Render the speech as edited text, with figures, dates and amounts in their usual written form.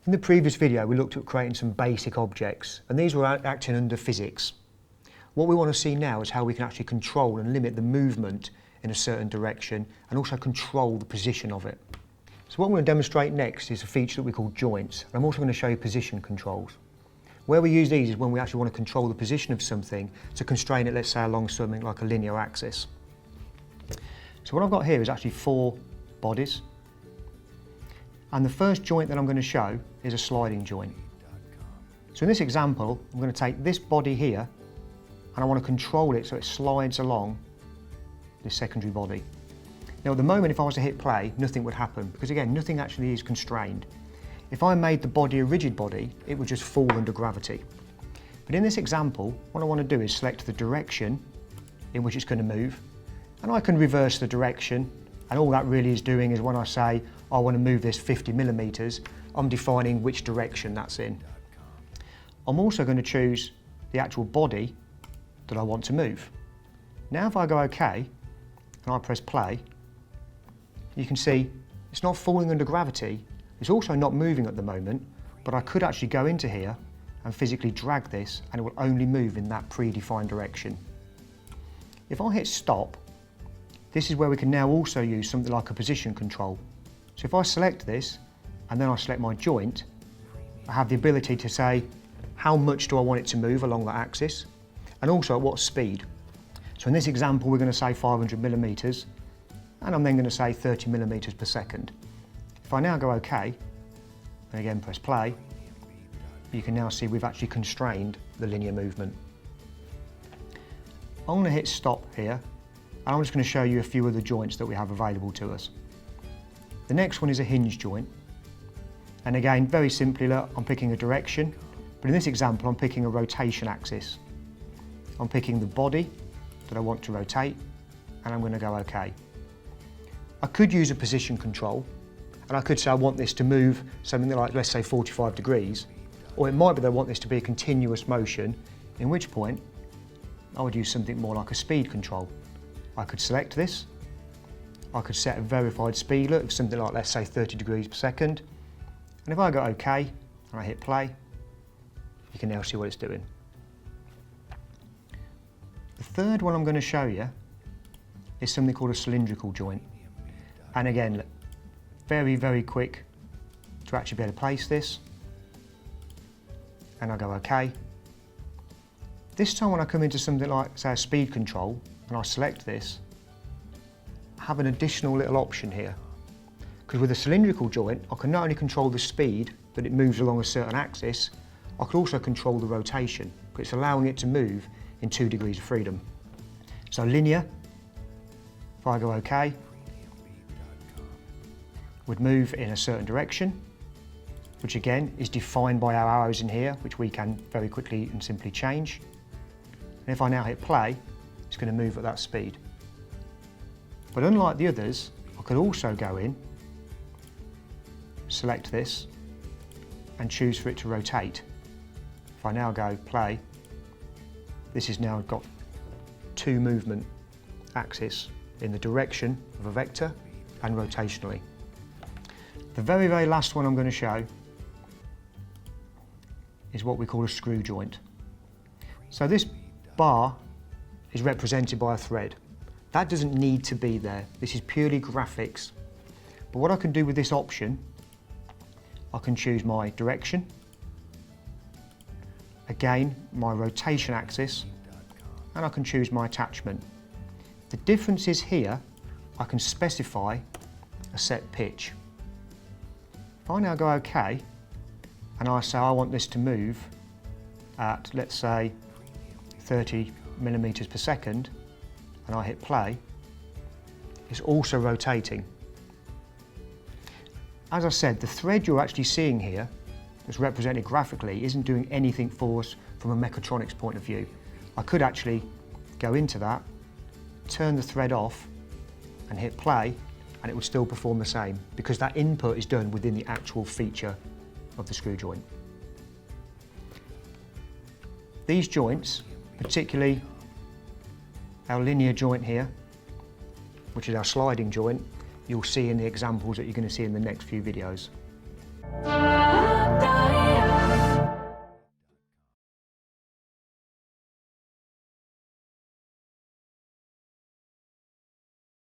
In the previous video we looked at creating some basic objects, and these were acting under physics. What we want to see now is how we can actually control and limit the movement in a certain direction and also control the position of it. So what I'm going to demonstrate next is a feature that we call joints. I'm also going to show you position controls. Where we use these is when we actually want to control the position of something to constrain it, let's say, along something like a linear axis. So what I've got here is actually 4 bodies. And the first joint that I'm going to show is a sliding joint. So in this example, I'm going to take this body here and I want to control it so it slides along this secondary body. Now at the moment, if I was to hit play, nothing would happen because again, nothing actually is constrained. If I made the body a rigid body, it would just fall under gravity. But in this example, what I want to do is select the direction in which it's going to move, and I can reverse the direction, and all that really is doing is when I say I want to move this 50 millimeters, I'm defining which direction that's in. I'm also going to choose the actual body that I want to move. Now if I go OK, and I press play, you can see it's not falling under gravity. It's also not moving at the moment, but I could actually go into here and physically drag this and it will only move in that predefined direction. If I hit stop, this is where we can now also use something like a position control. So if I select this and then I select my joint, I have the ability to say how much do I want it to move along that axis and also at what speed. So in this example we're going to say 500 millimeters and I'm then going to say 30 millimeters per second. If I now go OK, and again press play, you can now see we've actually constrained the linear movement. I'm going to hit stop here, and I'm just going to show you a few of the joints that we have available to us. The next one is a hinge joint. And again, very simply, look, I'm picking a direction, but in this example I'm picking a rotation axis. I'm picking the body that I want to rotate, and I'm going to go OK. I could use a position control, and I could say I want this to move something like, let's say, 45 degrees, or it might be that I want this to be a continuous motion, in which point I would use something more like a speed control. I could select this, I could set a verified speed of something like, let's say, 30 degrees per second, and if I go OK and I hit play, you can now see what it's doing. The third one I'm going to show you is something called a cylindrical joint, and again, very, very quick to actually be able to place this. And I go OK. This time when I come into something like, say, a speed control, and I select this, I have an additional little option here. Because with a cylindrical joint, I can not only control the speed that it moves along a certain axis, I could also control the rotation, because it's allowing it to move in 2 degrees of freedom. So linear, if I go OK, would move in a certain direction, which again is defined by our arrows in here, which we can very quickly and simply change. And if I now hit play, it's going to move at that speed. But unlike the others, I could also go in, select this, and choose for it to rotate. If I now go play, this has now got 2 movement axes in the direction of a vector and rotationally. The very, very last one I'm going to show is what we call a screw joint. So this bar is represented by a thread. That doesn't need to be there. This is purely graphics. But what I can do with this option, I can choose my direction, again my rotation axis, and I can choose my attachment. The difference is here I can specify a set pitch. If I now go OK, and I say I want this to move at, let's say, 30 millimeters per second, and I hit play, it's also rotating. As I said, the thread you're actually seeing here, that's represented graphically, isn't doing anything for us from a mechatronics point of view. I could actually go into that, turn the thread off, and hit play, and it would still perform the same because that input is done within the actual feature of the screw joint. These joints, particularly our linear joint here, which is our sliding joint, you'll see in the examples that you're going to see in the next few videos. da, da,